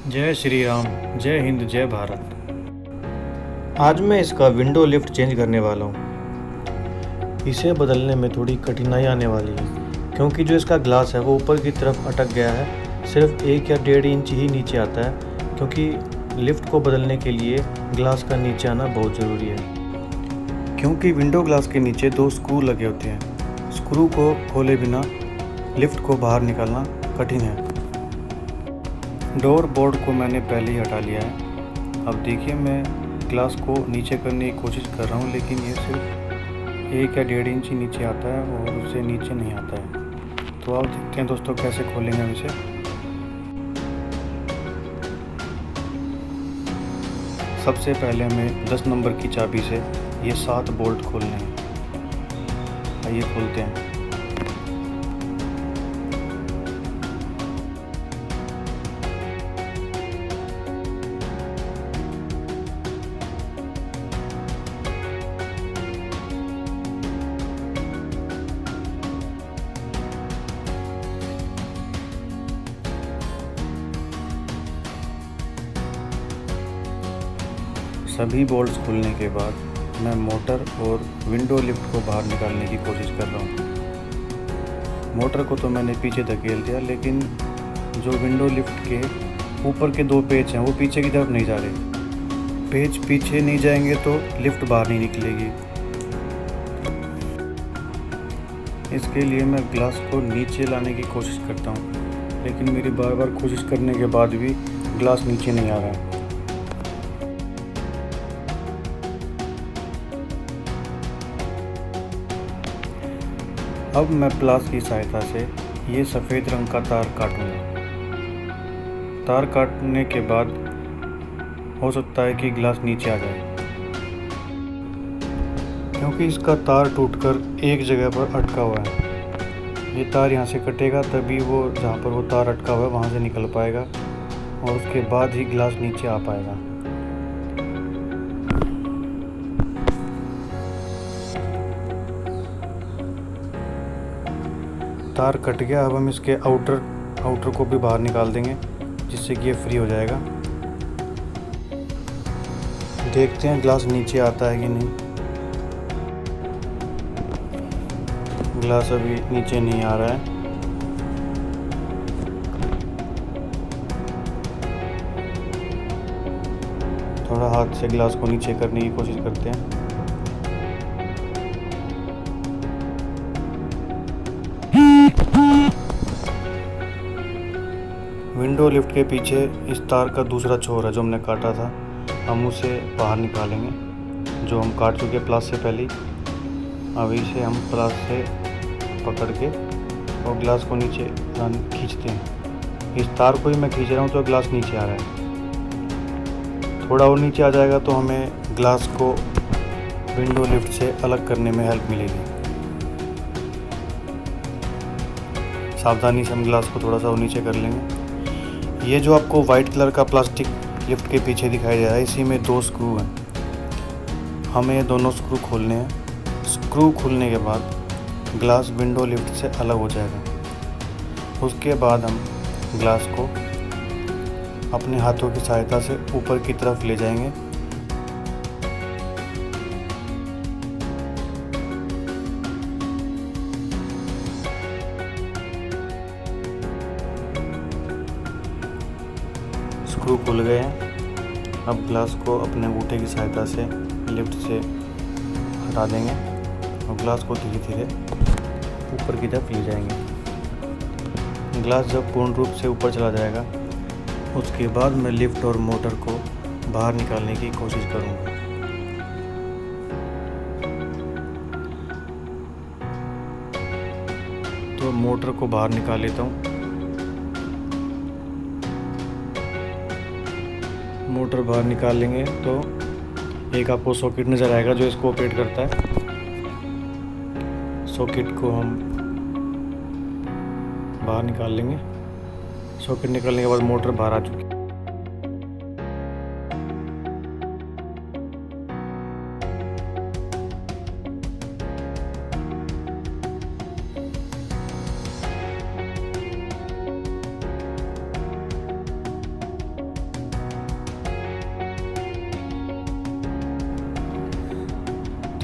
जय श्री राम। जय हिंद, जय भारत। आज मैं इसका विंडो लिफ्ट चेंज करने वाला हूँ। इसे बदलने में थोड़ी कठिनाई आने वाली है क्योंकि जो इसका ग्लास है वो ऊपर की तरफ अटक गया है। सिर्फ 1 या 1.5 इंच ही नीचे आता है क्योंकि लिफ्ट को बदलने के लिए ग्लास का नीचे आना बहुत ज़रूरी है। क्योंकि विंडो ग्लास के नीचे 2 स्क्रू लगे होते हैं। स्क्रू को खोले बिना लिफ्ट को बाहर निकालना कठिन है। डोर बोर्ड को मैंने पहले ही हटा लिया है। अब देखिए, मैं ग्लास को नीचे करने की कोशिश कर रहा हूँ, लेकिन ये सिर्फ 1 या 1.5 इंच ही नीचे आता है और उससे नीचे नहीं आता है। तो आप देखते हैं दोस्तों कैसे खोलेंगे हम इसे। सबसे पहले हमें 10 नंबर की चाबी से ये 7 बोल्ट खोलने हैं। आइए खोलते हैं। सभी बोल्ट्स खुलने के बाद मैं मोटर और विंडो लिफ्ट को बाहर निकालने की कोशिश कर रहा हूँ। मोटर को तो मैंने पीछे धकेल दिया, लेकिन जो विंडो लिफ्ट के ऊपर के 2 पेच हैं वो पीछे की तरफ नहीं जा रहे। पेच पीछे नहीं जाएंगे तो लिफ्ट बाहर नहीं निकलेगी। इसके लिए मैं ग्लास को नीचे लाने की कोशिश करता हूँ, लेकिन मेरी बार बार कोशिश करने के बाद भी ग्लास नीचे नहीं आ रहा है। अब मैं प्लास की सहायता से ये सफ़ेद रंग का तार काटूंगा। तार काटने के बाद हो सकता है कि ग्लास नीचे आ जाए, क्योंकि इसका तार टूटकर एक जगह पर अटका हुआ है। ये तार यहाँ से कटेगा तभी वो जहाँ पर वो तार अटका हुआ है वहाँ से निकल पाएगा और उसके बाद ही ग्लास नीचे आ पाएगा। तार कट गया। अब हम इसके आउटर को भी बाहर निकाल देंगे, जिससे कि ये फ्री हो जाएगा। देखते हैं ग्लास नीचे आता है कि नहीं। ग्लास अभी नीचे नहीं आ रहा है। थोड़ा हाथ से ग्लास को नीचे करने की कोशिश करते हैं। विंडो लिफ्ट के पीछे इस तार का दूसरा छोर है जो हमने काटा था। हम उसे बाहर निकालेंगे, जो हम काट चुके प्लास से पहले। अब इसे हम प्लास से पकड़ के और ग्लास को नीचे खींचते हैं। इस तार को ही मैं खींच रहा हूँ तो ग्लास नीचे आ रहा है। थोड़ा और नीचे आ जाएगा तो हमें ग्लास को विंडो लिफ्ट से अलग करने में हेल्प मिलेगी। सावधानी से हम ग्लास को थोड़ा सा और नीचे कर लेंगे। ये जो आपको वाइट कलर का प्लास्टिक लिफ्ट के पीछे दिखाई दे रहा है, इसी में 2 स्क्रू हैं। हमें ये दोनों स्क्रू खोलने हैं। स्क्रू खुलने के बाद ग्लास विंडो लिफ्ट से अलग हो जाएगा। उसके बाद हम ग्लास को अपने हाथों की सहायता से ऊपर की तरफ ले जाएंगे। स्क्रू खुल गए हैं। अब ग्लास को अपने अंगूठे की सहायता से लिफ्ट से हटा देंगे और ग्लास को धीरे धीरे ऊपर की तरफ ले जाएंगे। ग्लास जब पूर्ण रूप से ऊपर चला जाएगा उसके बाद मैं लिफ्ट और मोटर को बाहर निकालने की कोशिश करूँगा। तो मोटर को बाहर निकाल लेता हूँ। मोटर बाहर निकाल लेंगे तो एक आपको सॉकेट नज़र आएगा जो इसको ऑपरेट करता है। सॉकेट को हम बाहर निकाल लेंगे। सॉकेट निकालने के बाद मोटर बाहर आ चुकी है।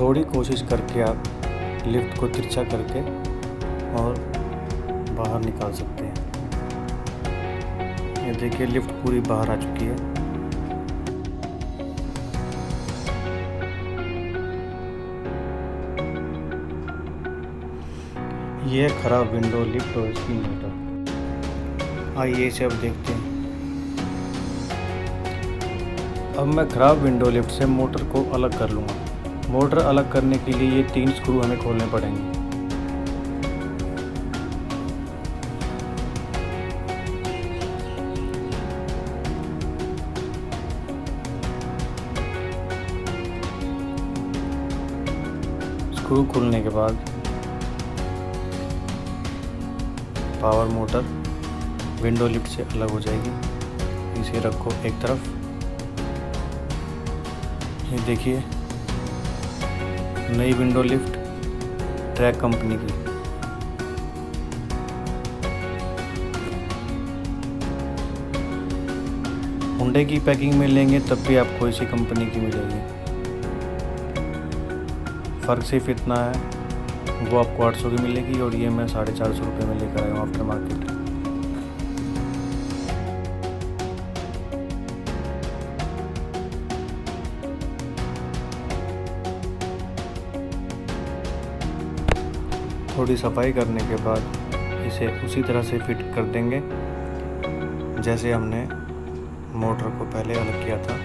थोड़ी कोशिश करके आप लिफ्ट को तिरछा करके और बाहर निकाल सकते हैं। ये देखिए लिफ्ट पूरी बाहर आ चुकी है। ये खराब विंडो लिफ्ट और इसकी मोटर। आइए इसे अब देखते हैं। अब मैं खराब विंडो लिफ्ट से मोटर को अलग कर लूँगा। मोटर अलग करने के लिए ये 3 स्क्रू हमें खोलने पड़ेंगे। स्क्रू खुलने के बाद पावर मोटर विंडो लिफ्ट से अलग हो जाएगी। इसे रखो एक तरफ। ये देखिए नई विंडो लिफ्ट ट्रैक कंपनी की। हुंडई की पैकिंग में लेंगे तब भी आपको इसी कंपनी की मिलेगी। फ़र्क सिर्फ इतना है, वो आपको 800 की मिलेगी और ये मैं 450 रुपये में लेकर आया हूँ आफ्टर मार्केट। थोड़ी सफाई करने के बाद इसे उसी तरह से फिट कर देंगे जैसे हमने मोटर को पहले अलग किया था।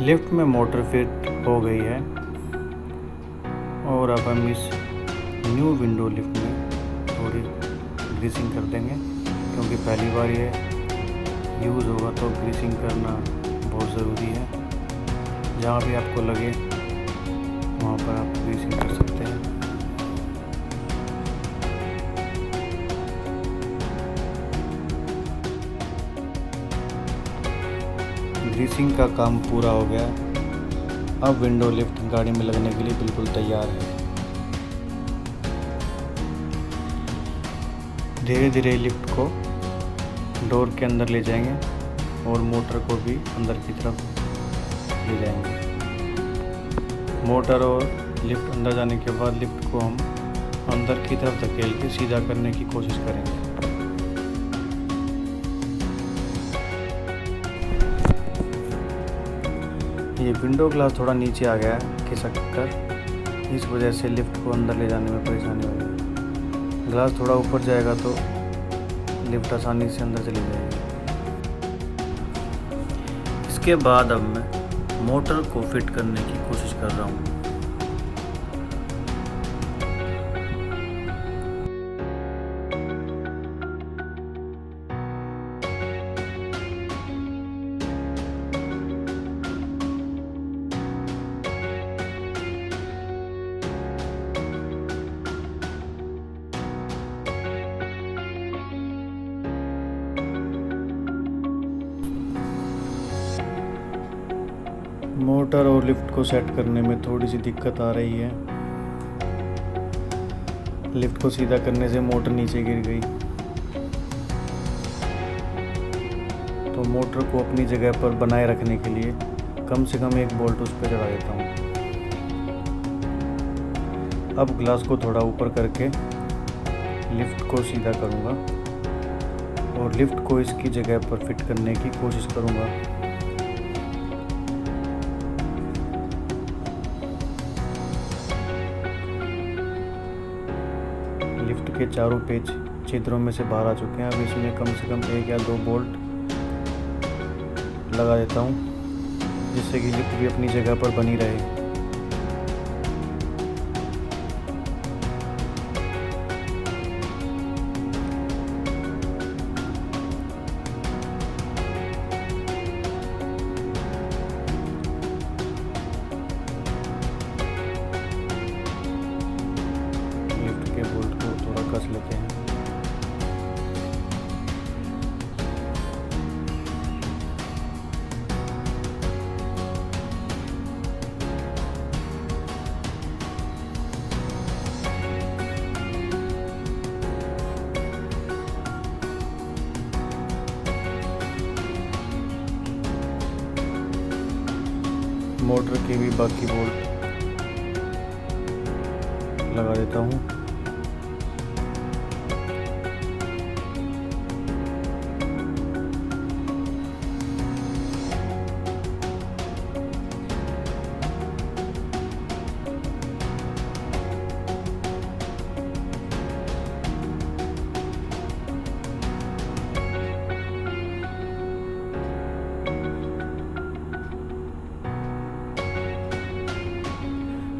लिफ्ट में मोटर फिट हो गई है और अब हम इस न्यू विंडो लिफ्ट में थोड़ी ग्रीसिंग कर देंगे, क्योंकि पहली बार ये यूज़ होगा तो ग्रीसिंग करना बहुत ज़रूरी है। जहाँ भी आपको लगे वहाँ पर आप ग्रीसिंग कर सकते हैं। ग्रीसिंग का काम पूरा हो गया। अब विंडो लिफ्ट गाड़ी में लगने के लिए बिल्कुल तैयार है। धीरे धीरे लिफ्ट को डोर के अंदर ले जाएंगे और मोटर को भी अंदर की तरफ ले जाएंगे। मोटर और लिफ्ट अंदर जाने के बाद लिफ्ट को हम अंदर की तरफ धकेल के सीधा करने की कोशिश करेंगे। ये विंडो ग्लास थोड़ा नीचे आ गया है खिसक कर, इस वजह से लिफ्ट को अंदर ले जाने में परेशानी होगी। ग्लास थोड़ा ऊपर जाएगा तो लिफ्ट आसानी से अंदर चली जाएगी। इसके बाद अब मैं मोटर को फिट करने की कोशिश कर रहा हूँ। मोटर और लिफ्ट को सेट करने में थोड़ी सी दिक्कत आ रही है। लिफ्ट को सीधा करने से मोटर नीचे गिर गई, तो मोटर को अपनी जगह पर बनाए रखने के लिए कम से कम एक बोल्ट उस पर चढ़ा देता हूँ। अब ग्लास को थोड़ा ऊपर करके लिफ्ट को सीधा करूँगा और लिफ्ट को इसकी जगह पर फिट करने की कोशिश करूँगा। लिफ्ट के चारों पेच छिद्रों में से बाहर आ चुके हैं। अब इसमें कम से कम 1 या 2 बोल्ट लगा देता हूँ, जिससे कि लिफ्ट भी अपनी जगह पर बनी रहे। लिफ्ट के बोल्ट को थोड़ा कस लेते हैं। मोटर के भी बाकी बोल्ट लगा देता हूँ।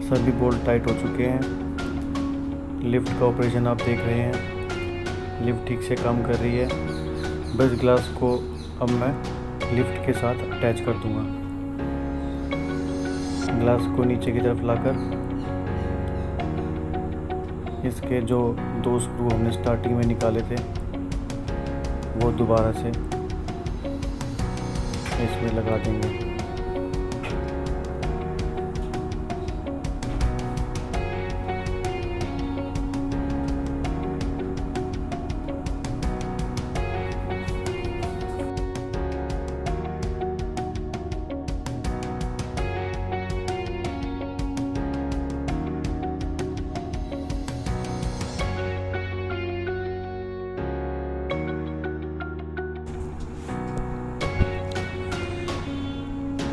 सभी बोल्ट टाइट हो चुके हैं। लिफ्ट का ऑपरेशन आप देख रहे हैं, लिफ्ट ठीक से काम कर रही है। बस ग्लास को अब मैं लिफ्ट के साथ अटैच कर दूंगा। ग्लास को नीचे की तरफ लाकर इसके जो 2 स्क्रू हमने स्टार्टिंग में निकाले थे वो दोबारा से इसमें लगा देंगे।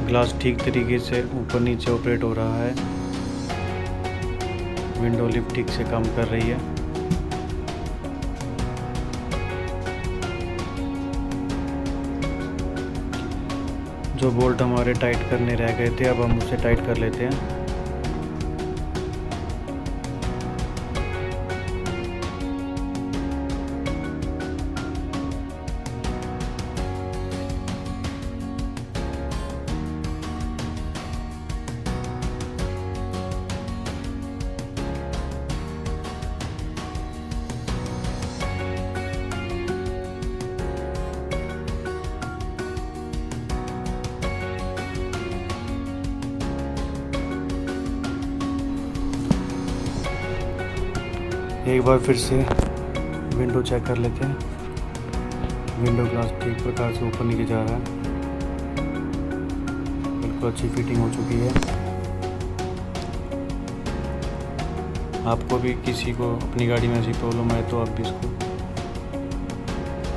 ग्लास ठीक तरीके से ऊपर नीचे ऑपरेट हो रहा है। विंडो लिफ्ट ठीक से काम कर रही है। जो बोल्ट हमारे टाइट करने रह गए थे अब हम उसे टाइट कर लेते हैं। एक बार फिर से विंडो चेक कर लेते हैं। विंडो ग्लास ठीक प्रकार से ऊपर नीचे जा रहा है, बिल्कुल अच्छी फिटिंग हो चुकी है। आपको भी किसी को अपनी गाड़ी में ऐसी प्रॉब्लम आए तो आप भी इसको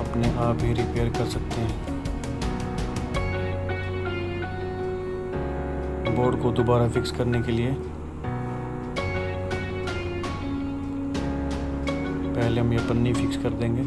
अपने आप ही रिपेयर कर सकते हैं। बोर्ड को दोबारा फिक्स करने के लिए पहले हम ये पन्नी फिक्स कर देंगे।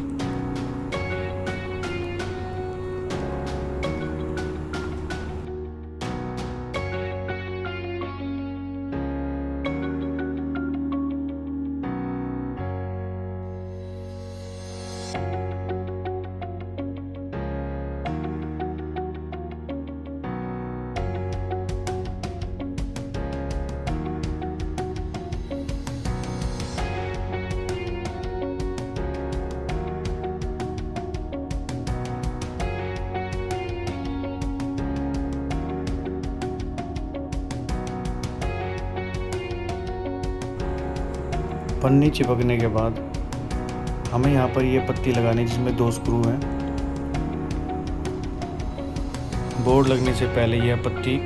पन्नी चिपकने के बाद हमें यहाँ पर ये पत्ती लगानी जिसमें 2 स्क्रू हैं। बोर्ड लगने से पहले यह पत्ती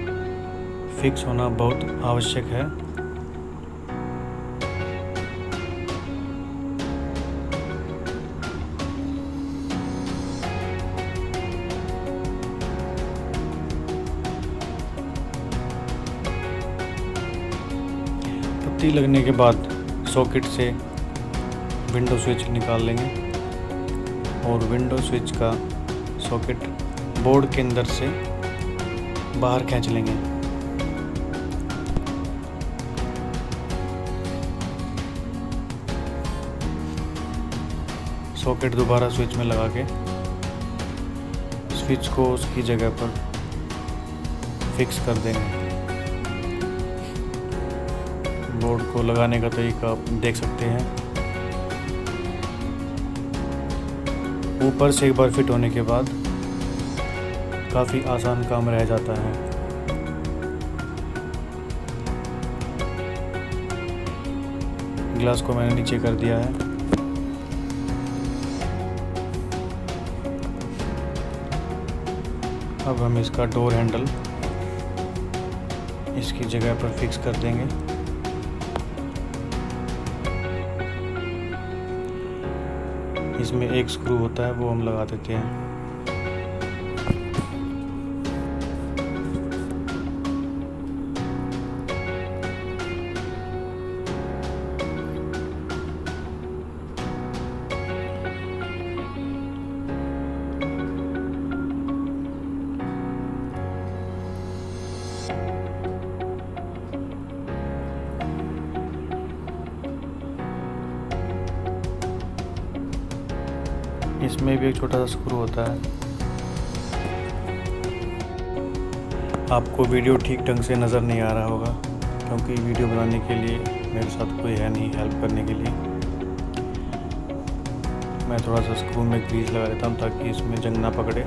फिक्स होना बहुत आवश्यक है। पत्ती लगने के बाद सॉकेट से विंडो स्विच निकाल लेंगे और विंडो स्विच का सॉकेट बोर्ड के अंदर से बाहर खींच लेंगे। सॉकेट दोबारा स्विच में लगा के स्विच को उसकी जगह पर फिक्स कर देंगे। बोर्ड को लगाने का तरीका आप देख सकते हैं। ऊपर से एक बार फिट होने के बाद काफ़ी आसान काम रह जाता है। ग्लास को मैंने नीचे कर दिया है। अब हम इसका डोर हैंडल इसकी जगह पर फिक्स कर देंगे। इसमें एक स्क्रू होता है, वो हम लगा देते हैं। इसमें भी एक छोटा सा स्क्रू होता है। आपको वीडियो ठीक ढंग से नज़र नहीं आ रहा होगा क्योंकि वीडियो बनाने के लिए मेरे साथ कोई है नहीं हेल्प करने के लिए। मैं थोड़ा सा स्क्रू में ग्रीस लगा देता हूँ ताकि इसमें जंग ना पकड़े।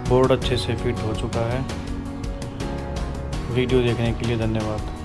बोर्ड अच्छे से फिट हो चुका है। वीडियो देखने के लिए धन्यवाद।